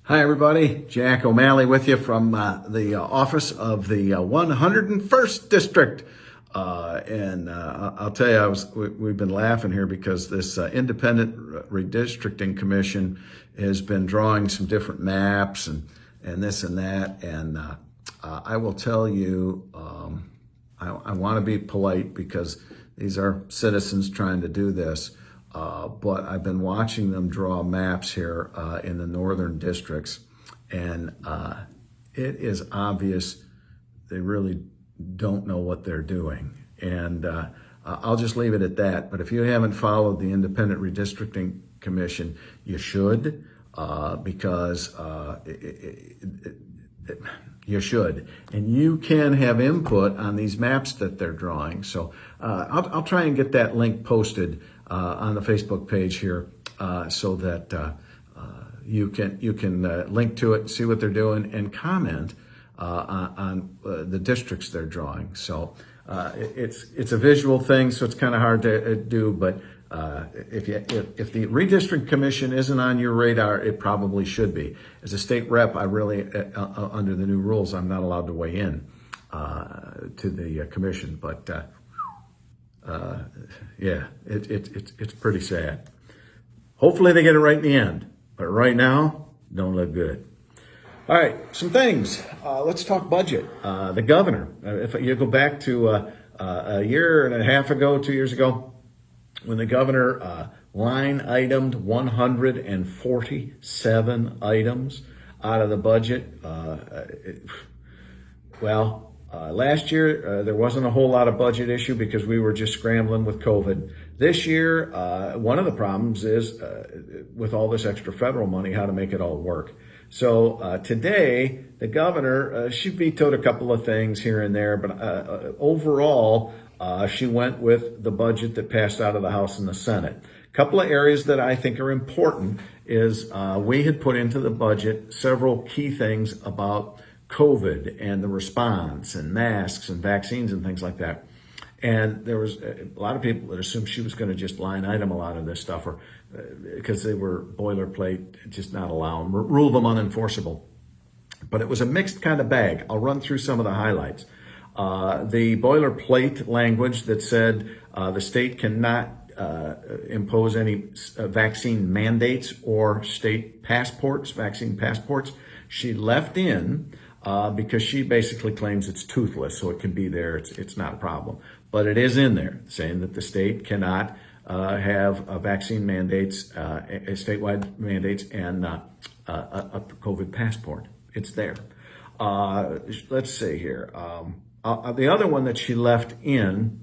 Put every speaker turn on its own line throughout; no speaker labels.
Hi, everybody. Jack O'Malley with you from the office of the 101st District. I'll tell you, we've been laughing here because this independent redistricting commission has been drawing some different maps and this and that. And I will tell you, I want to be polite because these are citizens trying to do this. But I've been watching them draw maps here in the northern districts, and it is obvious they really don't know what they're doing. And I'll just leave it at that. But if you haven't followed the Independent Redistricting Commission, you should, because you should. And you can have input on these maps that they're drawing. So I'll try and get that link posted on the Facebook page here, so that you can link to it, see what they're doing, and comment on the districts they're drawing. So it's a visual thing, so it's kind of hard to do. But if the redistricting commission isn't on your radar, it probably should be. As a state rep, I really, under the new rules, I'm not allowed to weigh in to the commission, but. Yeah, it's pretty sad. Hopefully they get it right in the end, but right now, don't look good. All right, some things. Let's talk budget. The governor, if you go back to a year and a half ago, 2 years ago, when the governor line itemed 147 items out of the budget, last year, there wasn't a whole lot of budget issue because we were just scrambling with COVID. This year, one of the problems is with all this extra federal money, how to make it all work. So today, the governor, she vetoed a couple of things here and there, but overall, she went with the budget that passed out of the House and the Senate. A couple of areas that I think are important is we had put into the budget several key things about COVID and the response and masks and vaccines and things like that. And there was a lot of people that assumed she was going to just line item a lot of this stuff, or because they were boilerplate, just not allow them, rule them unenforceable. But it was a mixed kind of bag. I'll run through some of the highlights. The boilerplate language that said the state cannot impose any vaccine mandates or state passports, vaccine passports, she left in because she basically claims it's toothless, so it can be there. It's not a problem. But it is in there, saying that the state cannot have vaccine mandates, statewide mandates, and a COVID passport. It's there. Let's see here. The other one that she left in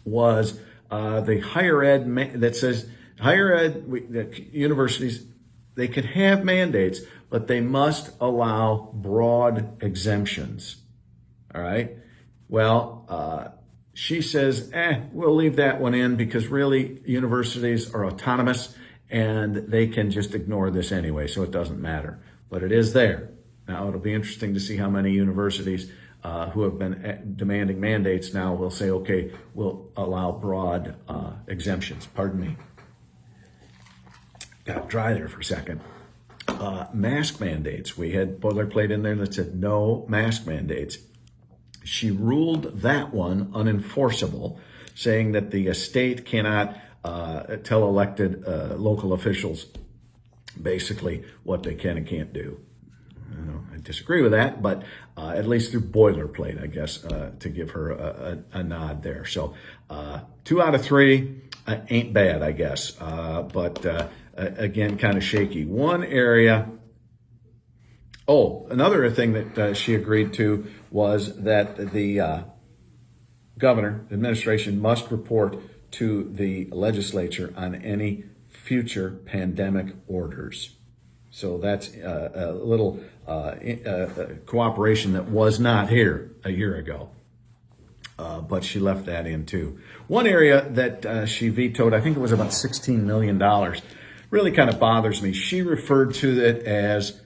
was the higher ed that says higher ed universities, they can have mandates, but they must allow broad exemptions. All right. Well, she says, we'll leave that one in because really universities are autonomous and they can just ignore this anyway, so it doesn't matter. But it is there. Now, it'll be interesting to see how many universities who have been demanding mandates now will say, okay, we'll allow broad exemptions. Pardon me. Got dry there for a second. Mask mandates. We had boilerplate in there that said no mask mandates. She ruled that one unenforceable, saying that the state cannot tell elected local officials basically what they can and can't do. I disagree with that, but at least through boilerplate, I guess, to give her a nod there. So 2 out of 3 ain't bad, I guess, but again, kind of shaky. One area. Another thing that she agreed to was that the governor, administration, must report to the legislature on any future pandemic orders. So that's a little cooperation that was not here a year ago. But she left that in too. One area that she vetoed, I think it was about $16 million, really kind of bothers me. She referred to it as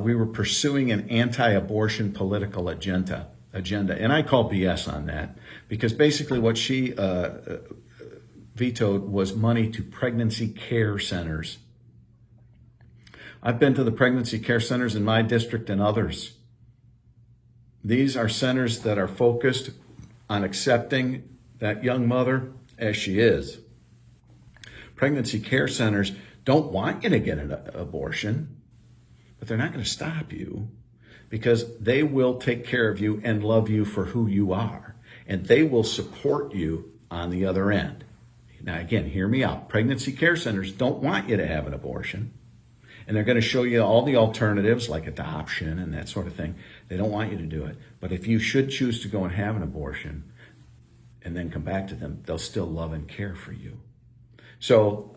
we were pursuing an anti-abortion political agenda. And I call BS on that because basically what she vetoed was money to pregnancy care centers. I've been to the pregnancy care centers in my district and others. These are centers that are focused on accepting that young mother as she is. Pregnancy care centers don't want you to get an abortion, but they're not going to stop you because they will take care of you and love you for who you are, and they will support you on the other end. Now, again, hear me out. Pregnancy care centers don't want you to have an abortion, and they're going to show you all the alternatives like adoption and that sort of thing. They don't want you to do it. But if you should choose to go and have an abortion and then come back to them, they'll still love and care for you. So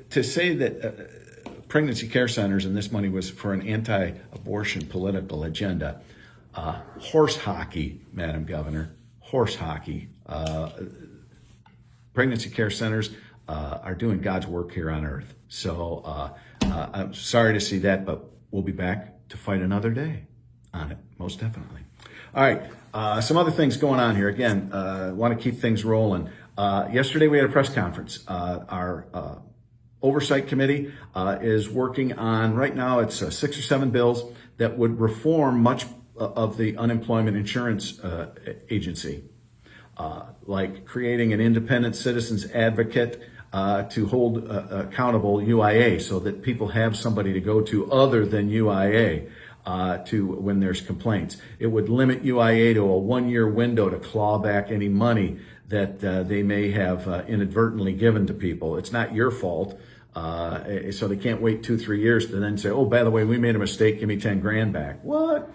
to say that pregnancy care centers and this money was for an anti-abortion political agenda, horse hockey, Madam Governor, horse hockey. Pregnancy care centers are doing God's work here on earth. So I'm sorry to see that, but we'll be back to fight another day on it, most definitely. All right, some other things going on here. Again, want to keep things rolling. Yesterday we had a press conference. Our Oversight Committee is working on, right now it's 6 or 7 bills that would reform much of the unemployment insurance agency. Like creating an independent citizens advocate to hold accountable UIA so that people have somebody to go to other than UIA to when there's complaints. It would limit UIA to a 1-year window to claw back any money that they may have inadvertently given to people. It's not your fault. So they can't wait 2-3 years to then say, oh, by the way, we made a mistake, give me 10 grand back. What?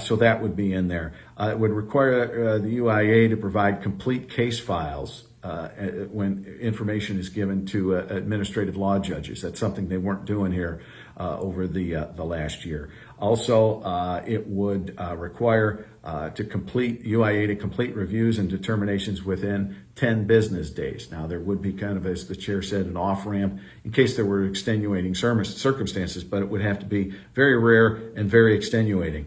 So that would be in there. It would require the UIA to provide complete case files when information is given to administrative law judges. That's something they weren't doing here over the last year. Also, it would require UIA to complete reviews and determinations within 10 business days. Now, there would be kind of, as the chair said, an off-ramp in case there were extenuating circumstances, but it would have to be very rare and very extenuating.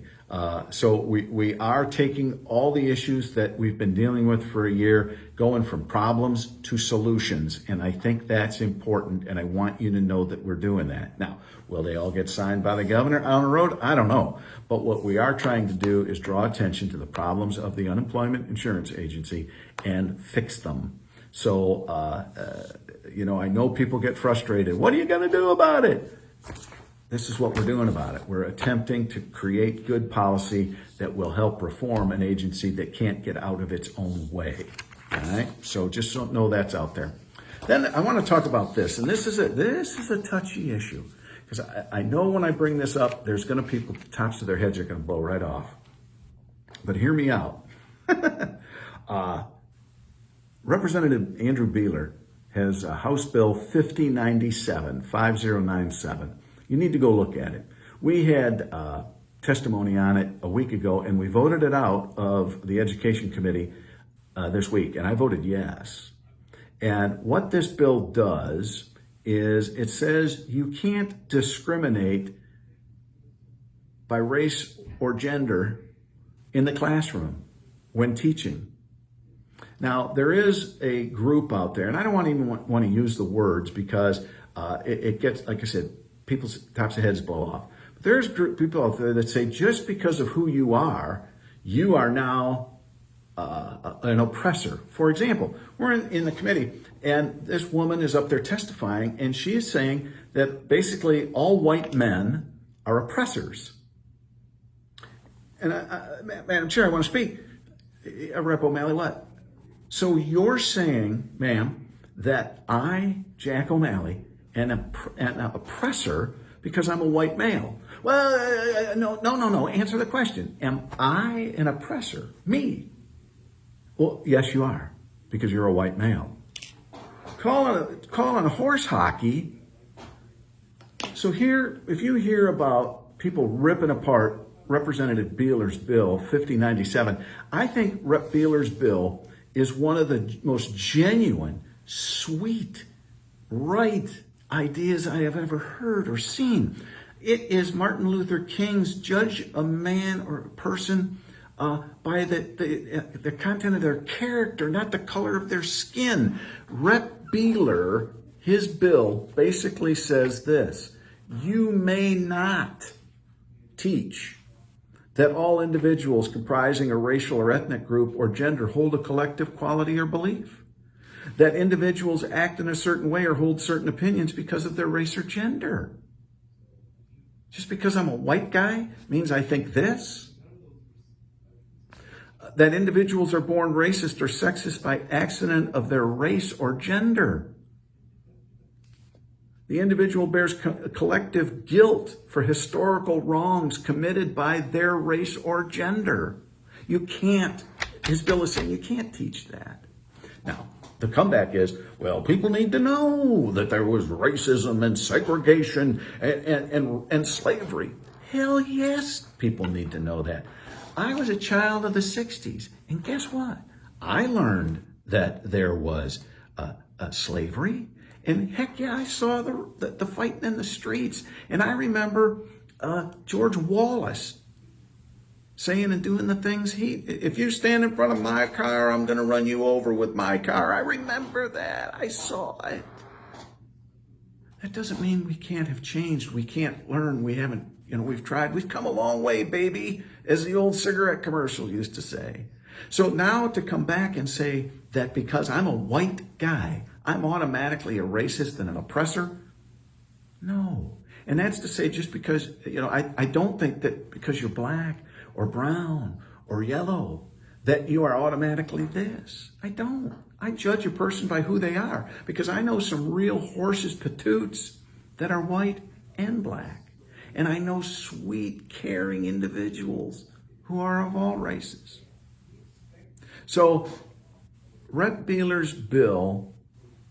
So we are taking all the issues that we've been dealing with for a year, going from problems to solutions. And I think that's important. And I want you to know that we're doing that. Now, will they all get signed by the governor on the road? I don't know. But what we are trying to do is draw attention to the problems of the unemployment insurance agency and fix them. So, I know people get frustrated. What are you going to do about it? This is what we're doing about it. We're attempting to create good policy that will help reform an agency that can't get out of its own way. All right? So just so know that's out there. Then I want to talk about this, and this is a touchy issue because I know when I bring this up, there's going to people tops of their heads are going to blow right off. But hear me out. Representative Andrew Beeler has House Bill 5097. You need to go look at it. We had testimony on it a week ago, and we voted it out of the Education Committee this week, and I voted yes. And what this bill does is it says you can't discriminate by race or gender in the classroom when teaching. Now, there is a group out there, and I don't want to use the words because it gets, like I said, people's tops of heads blow off. But there's people out there that say just because of who you are now an oppressor. For example, we're in the committee, and this woman is up there testifying, and she is saying that basically all white men are oppressors. And Madam Chair, I want to speak. Rep. O'Malley, what? So you're saying, ma'am, that I, Jack O'Malley, an oppressor because I'm a white male? Well, no. Answer the question. Am I an oppressor? Me? Well, yes, you are, because you're a white male. Calling horse hockey. So here, if you hear about people ripping apart Representative Beeler's bill 5097, I think Rep. Beeler's bill is one of the most genuine, sweet, right ideas I have ever heard or seen. It is Martin Luther King's judge a man or a person by the content of their character, not the color of their skin. Rep. Beeler, his bill basically says this: You may not teach that all individuals comprising a racial or ethnic group or gender hold a collective quality or belief. That individuals act in a certain way or hold certain opinions because of their race or gender. Just because I'm a white guy means I think this. That individuals are born racist or sexist by accident of their race or gender. The individual bears collective guilt for historical wrongs committed by their race or gender. You can't, his bill is saying you can't teach that. Now, the comeback is, well, people need to know that there was racism and segregation and slavery. Hell yes, people need to know that. I was a child of the 60s, and guess what? I learned that there was slavery. And heck yeah, I saw the fighting in the streets. And I remember George Wallace saying and doing the things if you stand in front of my car, I'm going to run you over with my car. I remember that. I saw it. That doesn't mean we can't have changed. We can't learn. We haven't, we've tried. We've come a long way, baby, as the old cigarette commercial used to say. So now to come back and say that because I'm a white guy, I'm automatically a racist and an oppressor? No. And that's to say just because, I don't think that because you're black or brown or yellow, that you are automatically this. I don't. I judge a person by who they are because I know some real horses patoots that are white and black. And I know sweet, caring individuals who are of all races. So Rep. Beeler's bill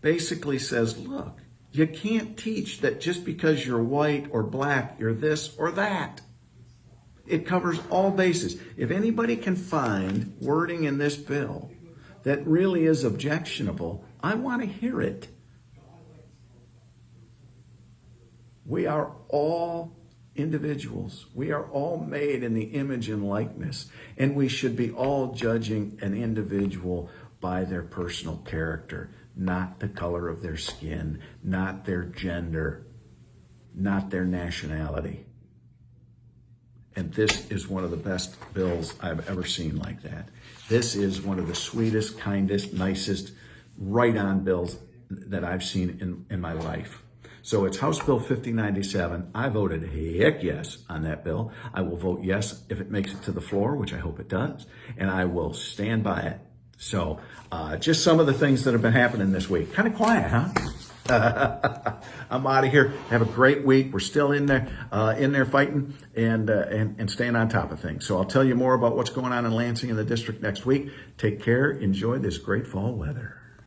basically says, look, you can't teach that just because you're white or black, you're this or that. It covers all bases. If anybody can find wording in this bill that really is objectionable, I want to hear it. We are all individuals. We are all made in the image and likeness, and we should be all judging an individual by their personal character, not the color of their skin, not their gender, not their nationality. And this is one of the best bills I've ever seen like that. This is one of the sweetest, kindest, nicest, right-on bills that I've seen in my life. So it's House Bill 5097. I voted heck yes on that bill. I will vote yes if it makes it to the floor, which I hope it does, and I will stand by it. So just some of the things that have been happening this week. Kind of quiet, huh? I'm out of here. Have a great week. We're still in there fighting and staying on top of things. So I'll tell you more about what's going on in Lansing and the district next week. Take care. Enjoy this great fall weather.